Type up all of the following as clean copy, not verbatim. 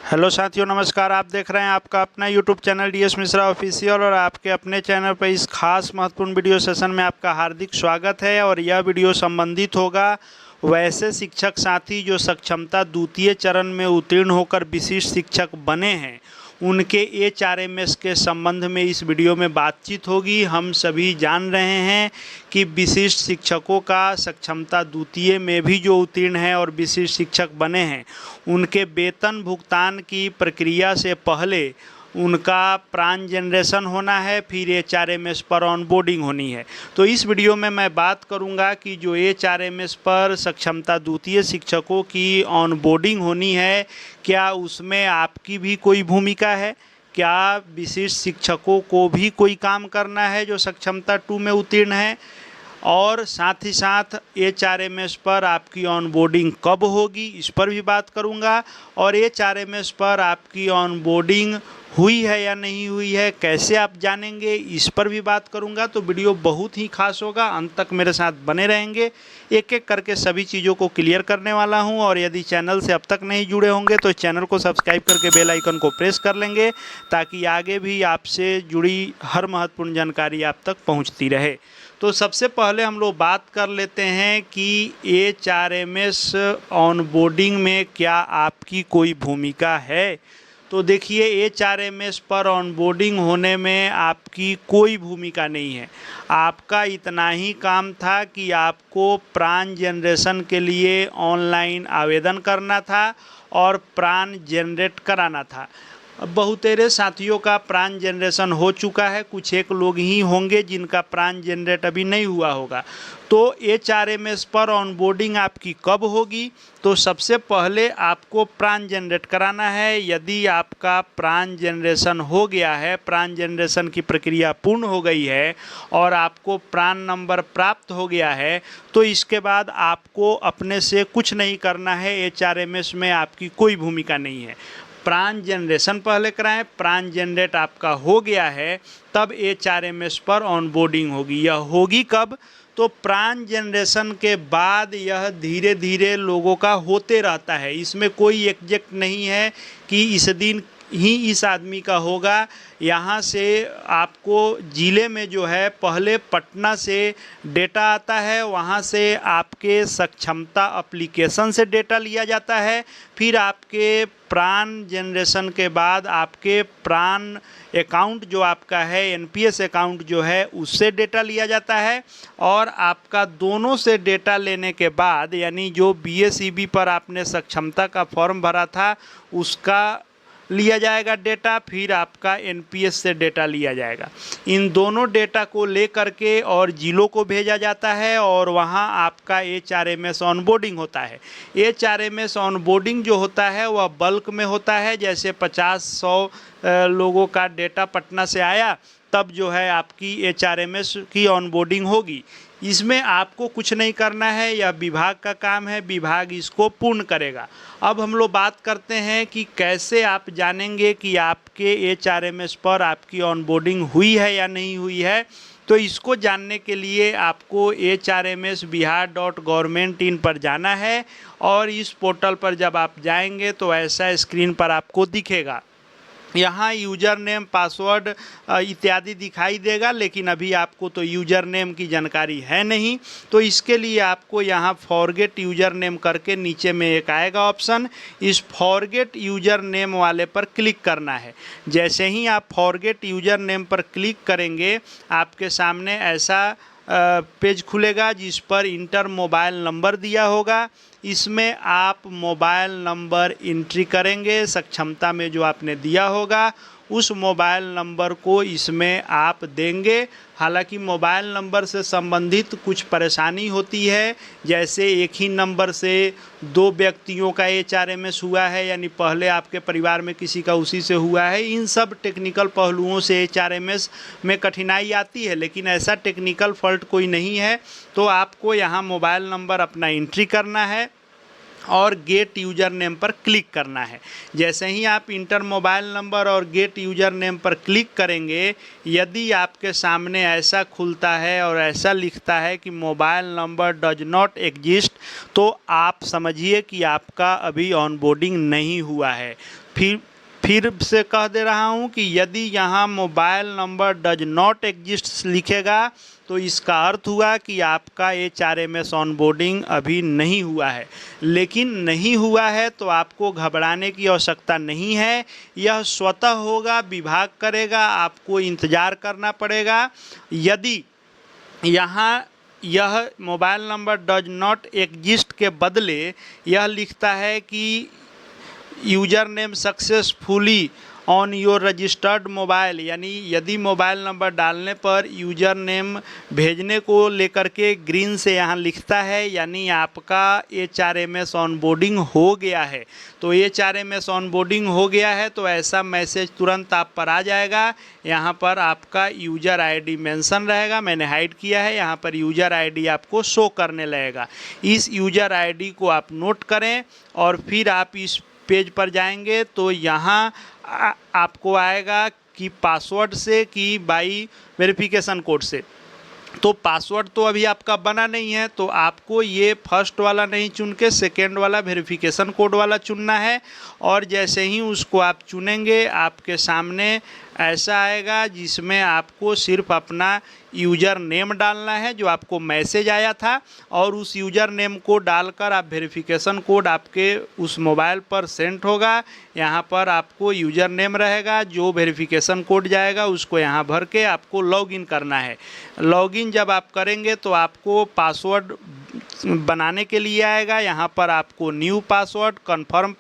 Hello साथियों, नमस्कार। आप देख रहे हैं आपका अपना YouTube channel DS Mishra official और आपके अपने चैनल पर इस खास महत्वपूर्ण वीडियो सेशन में आपका हार्दिक स्वागत है। और यह वीडियो संबंधित होगा वैसे शिक्षक साथी जो सक्षमता द्वितीय चरण में उत्तीर्ण होकर विशिष्ट शिक्षक बने हैं, उनके एचआरएमएस के संबंध में इस वीडियो में बातचीत होगी। हम सभी जान रहे हैं कि विशिष्ट शिक्षकों का सक्षमता द्वितीय में भी जो उत्तीर्ण है और विशिष्ट शिक्षक बने हैं, उनके वेतन भुगतान की प्रक्रिया से पहले उनका प्रान जनरेशन होना है, फिर एचआरएमएस पर ऑनबोर्डिंग होनी है। तो इस वीडियो में मैं बात करूंगा कि जो एचआरएमएस पर सक्षमता द्वितीय शिक्षकों की ऑनबोर्डिंग होनी है, क्या उसमें आपकी भी कोई भूमिका है, क्या विशिष्ट शिक्षकों को भी कोई काम करना है जो सक्षमता 2 में उत्तीर्ण है, और साथ ही साथ एचआरएमएस पर आपकी ऑनबोर्डिंग कब होगी, इस पर भी बात करूंगा। और एचआरएमएस पर आपकी ऑनबोर्डिंग हुई है या नहीं हुई है, कैसे आप जानेंगे, इस पर भी बात करूंगा। तो वीडियो बहुत ही खास होगा, अंत तक मेरे साथ बने रहेंगे। एक एक करके सभी चीज़ों को क्लियर करने वाला हूं। और यदि चैनल से अब तक नहीं जुड़े होंगे तो चैनल को सब्सक्राइब करके बेल आइकन को प्रेस कर लेंगे, ताकि आगे भी आपसे जुड़ी हर महत्वपूर्ण जानकारी आप तक पहुंचती रहे। तो सबसे पहले हम लोग बात कर लेते हैं कि एचआरएमएस ऑनबोर्डिंग में क्या आपकी कोई भूमिका है। तो देखिए, एचआरएमएस पर ऑनबोर्डिंग होने में आपकी कोई भूमिका नहीं है। आपका इतना ही काम था कि आपको प्रान जनरेशन के लिए ऑनलाइन आवेदन करना था और प्रान जनरेट कराना था। बहुतेरे साथियों का प्रान जनरेशन हो चुका है, कुछ एक लोग ही होंगे जिनका प्रान जनरेट अभी नहीं हुआ होगा। तो एचआरएमएस पर ऑनबोर्डिंग आपकी कब होगी? तो सबसे पहले आपको प्रान जनरेट कराना है। यदि आपका प्रान जनरेशन हो गया है, प्रान जनरेशन की प्रक्रिया पूर्ण हो गई है और आपको प्रान नंबर प्राप्त हो गया है, तो इसके बाद आपको अपने से कुछ नहीं करना है। एचआरएमएस में आपकी कोई भूमिका नहीं है। प्रान जनरेशन पहले कराएं, प्रान जनरेट आपका हो गया है, तब एचआरएमएस पर ऑनबोर्डिंग होगी। यह होगी कब? तो प्रान जनरेशन के बाद यह धीरे धीरे लोगों का होते रहता है। इसमें कोई एग्जैक्ट नहीं है कि इस दिन ही इस आदमी का होगा। यहाँ से आपको ज़िले में जो है, पहले पटना से डेटा आता है, वहाँ से आपके सक्षमता एप्लीकेशन से डेटा लिया जाता है, फिर आपके प्रान जनरेशन के बाद आपके प्रान अकाउंट जो आपका है, एनपीएस अकाउंट जो है, उससे डेटा लिया जाता है। और आपका दोनों से डेटा लेने के बाद, यानी जो बीएसईबी पर आपने सक्षमता का फॉर्म भरा था उसका लिया जाएगा डेटा, फिर आपका एनपीएस से डेटा लिया जाएगा। इन दोनों डेटा को लेकर के और जिलों को भेजा जाता है और वहाँ आपका एचआरएमएस ऑनबोर्डिंग होता है। एचआरएमएस ऑनबोर्डिंग जो होता है वह बल्क में होता है। जैसे 50-100 लोगों का डेटा पटना से आया, तब जो है आपकी एचआरएमएस की ऑनबोर्डिंग होगी। इसमें आपको कुछ नहीं करना है, यह विभाग का काम है, विभाग इसको पूर्ण करेगा। अब हम लोग बात करते हैं कि कैसे आप जानेंगे कि आपके एचआरएमएस पर आपकी ऑनबोर्डिंग हुई है या नहीं हुई है। तो इसको जानने के लिए आपको HRMSBihar.government.in पर जाना है। और इस पोर्टल पर जब आप जाएंगे तो ऐसा स्क्रीन पर आपको दिखेगा। यहाँ यूज़र नेम, पासवर्ड इत्यादि दिखाई देगा, लेकिन अभी आपको तो यूज़र नेम की जानकारी है नहीं। तो इसके लिए आपको यहाँ फॉरगेट यूज़र नेम करके नीचे में एक आएगा ऑप्शन, इस फॉरगेट यूज़र नेम वाले पर क्लिक करना है। जैसे ही आप फॉरगेट यूज़र नेम पर क्लिक करेंगे, आपके सामने ऐसा पेज खुलेगा जिस पर इंटर मोबाइल नंबर दिया होगा। इसमें आप मोबाइल नंबर एंट्री करेंगे, सक्षमता में जो आपने दिया होगा उस मोबाइल नंबर को इसमें आप देंगे। हालांकि मोबाइल नंबर से संबंधित कुछ परेशानी होती है, जैसे एक ही नंबर से 2 व्यक्तियों का एचआरएमएस हुआ है, यानी पहले आपके परिवार में किसी का उसी से हुआ है। इन सब टेक्निकल पहलुओं से एचआरएमएस में कठिनाई आती है, लेकिन ऐसा टेक्निकल फॉल्ट कोई नहीं है। तो आपको यहाँ मोबाइल नंबर अपना एंट्री करना है और गेट यूज़र नेम पर क्लिक करना है। जैसे ही आप इंटर मोबाइल नंबर और गेट यूज़र नेम पर क्लिक करेंगे, यदि आपके सामने ऐसा खुलता है और ऐसा लिखता है कि mobile number does not exist, तो आप समझिए कि आपका अभी ऑनबोर्डिंग नहीं हुआ है। फिर से कह दे रहा हूं कि यदि यहाँ mobile number does not exist लिखेगा तो इसका अर्थ हुआ कि आपका HRMS ऑनबोर्डिंग अभी नहीं हुआ है। लेकिन नहीं हुआ है तो आपको घबराने की आवश्यकता नहीं है, यह स्वतः होगा, विभाग करेगा, आपको इंतज़ार करना पड़ेगा। यदि यहाँ यह mobile number does not exist के बदले यह लिखता है कि user name successfully on your registered mobile, यानी यदि मोबाइल नंबर डालने पर यूज़र नेम भेजने को लेकर के ग्रीन से यहाँ लिखता है, यानी आपका HRMS ऑनबोर्डिंग हो गया है। तो HRMS ऑनबोर्डिंग हो गया है तो ऐसा मैसेज तुरंत आप पर आ जाएगा। यहाँ पर आपका यूज़र ID मेंशन रहेगा, मैंने हाइड किया है, यहाँ पर यूज़र ID आपको शो करने लगेगा। इस यूज़र ID को आप नोट करें और फिर आप इस पेज पर जाएंगे तो यहाँ आपको आएगा कि पासवर्ड से कि बाई वेरिफिकेशन कोड से। तो पासवर्ड तो अभी आपका बना नहीं है, तो आपको ये फर्स्ट वाला नहीं चुन के सेकेंड वाला वेरिफिकेशन कोड वाला चुनना है। और जैसे ही उसको आप चुनेंगे आपके सामने ऐसा आएगा जिसमें आपको सिर्फ अपना यूज़र नेम डालना है जो आपको मैसेज आया था, और उस यूज़र नेम को डालकर आप वेरिफिकेशन कोड आपके उस मोबाइल पर सेंड होगा। यहाँ पर आपको यूज़र नेम रहेगा, जो वेरिफिकेशन कोड जाएगा उसको यहाँ भर के आपको लॉगिन करना है। लॉगिन जब आप करेंगे तो आपको पासवर्ड बनाने के लिए आएगा। यहाँ पर आपको न्यू पासवर्ड, कन्फर्म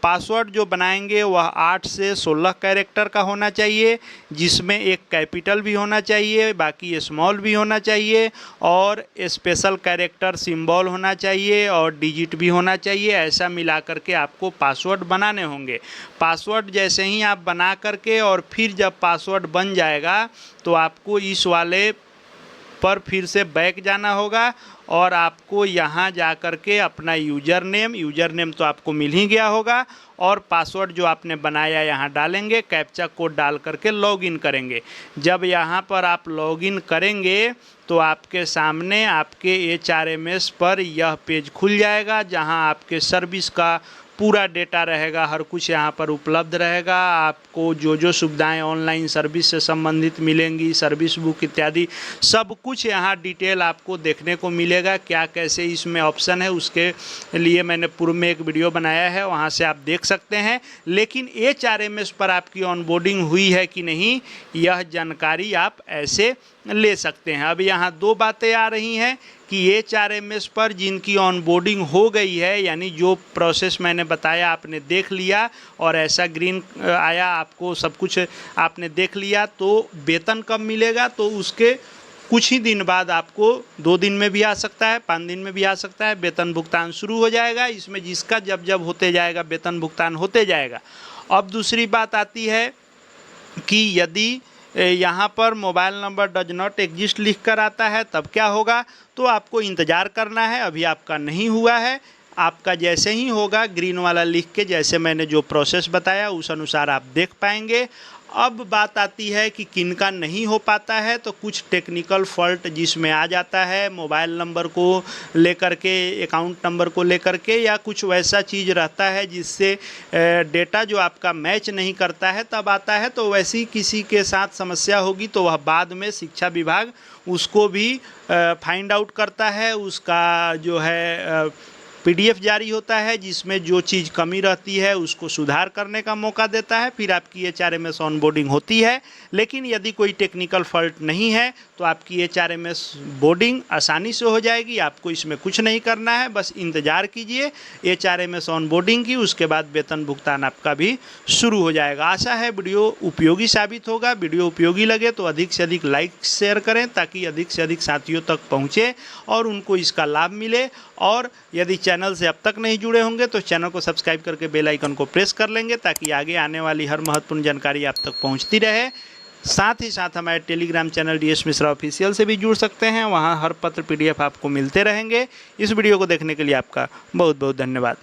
पासवर्ड जो बनाएंगे वह 8 से 16 कैरेक्टर का होना चाहिए, जिसमें एक कैपिटल भी होना चाहिए, बाकी स्मॉल भी होना चाहिए, और स्पेशल कैरेक्टर सिंबल होना चाहिए और डिजिट भी होना चाहिए। ऐसा मिला करके आपको पासवर्ड बनाने होंगे। पासवर्ड जैसे ही आप बना करके और फिर जब पासवर्ड बन जाएगा तो आपको इस वाले पर फिर से बैक जाना होगा और आपको यहाँ जा कर के अपना यूज़र नेम तो आपको मिल ही गया होगा, और पासवर्ड जो आपने बनाया यहाँ डालेंगे, कैप्चा कोड डाल करके लॉगिन करेंगे। जब यहाँ पर आप लॉगिन करेंगे तो आपके सामने आपके HRMS पर यह पेज खुल जाएगा जहाँ आपके सर्विस का पूरा डेटा रहेगा, हर कुछ यहाँ पर उपलब्ध रहेगा। आपको जो जो सुविधाएं ऑनलाइन सर्विस से संबंधित मिलेंगी, सर्विस बुक इत्यादि सब कुछ यहाँ डिटेल आपको देखने को मिलेगा। क्या कैसे इसमें ऑप्शन है उसके लिए मैंने पूर्व में एक वीडियो बनाया है, वहाँ से आप देख सकते हैं। लेकिन HRMS पर आपकी ऑनबोर्डिंग हुई है कि नहीं, यह जानकारी आप ऐसे ले सकते हैं। अब यहाँ दो बातें आ रही हैं कि HRMS पर जिनकी ऑनबोर्डिंग हो गई है, यानी जो प्रोसेस मैंने बताया आपने देख लिया और ऐसा ग्रीन आया, आपको सब कुछ आपने देख लिया, तो वेतन कब मिलेगा? तो उसके कुछ ही दिन बाद आपको 2 दिन में भी आ सकता है, 5 दिन में भी आ सकता है, वेतन भुगतान शुरू हो जाएगा। इसमें जिसका जब जब होते जाएगा वेतन भुगतान होते जाएगा। अब दूसरी बात आती है कि यदि यहाँ पर mobile number does not exist लिख कर आता है तब क्या होगा? तो आपको इंतज़ार करना है, अभी आपका नहीं हुआ है। आपका जैसे ही होगा ग्रीन वाला लिख के, जैसे मैंने जो प्रोसेस बताया उस अनुसार आप देख पाएंगे। अब बात आती है कि किनका नहीं हो पाता है, तो कुछ टेक्निकल फॉल्ट जिसमें आ जाता है मोबाइल नंबर को लेकर के, अकाउंट नंबर को लेकर के, या कुछ वैसा चीज़ रहता है जिससे डेटा जो आपका मैच नहीं करता है तब आता है। तो वैसी किसी के साथ समस्या होगी तो वह बाद में शिक्षा विभाग उसको भी फाइंड आउट करता है, उसका जो है PDF जारी होता है जिसमें जो चीज़ कमी रहती है उसको सुधार करने का मौका देता है, फिर आपकी HRMS ऑनबोर्डिंग होती है। लेकिन यदि कोई टेक्निकल फॉल्ट नहीं है तो आपकी HRMS बोर्डिंग आसानी से हो जाएगी। आपको इसमें कुछ नहीं करना है, बस इंतज़ार कीजिए HRMS ऑनबोर्डिंग की, उसके बाद वेतन भुगतान आपका भी शुरू हो जाएगा। आशा है वीडियो उपयोगी साबित होगा। वीडियो उपयोगी लगे तो अधिक से अधिक लाइक शेयर करें ताकि अधिक से अधिक साथियों तक पहुँचे और उनको इसका लाभ मिले। और यदि चैनल से अब तक नहीं जुड़े होंगे तो चैनल को सब्सक्राइब करके बेल आइकन को प्रेस कर लेंगे ताकि आगे आने वाली हर महत्वपूर्ण जानकारी आप तक पहुंचती रहे। साथ ही साथ हमारे Telegram channel DS Mishra official से भी जुड़ सकते हैं। वहाँ हर पत्र PDF आपको मिलते रहेंगे। इस वीडियो को देखने के लिए आपका बहुत बहुत धन्यवाद।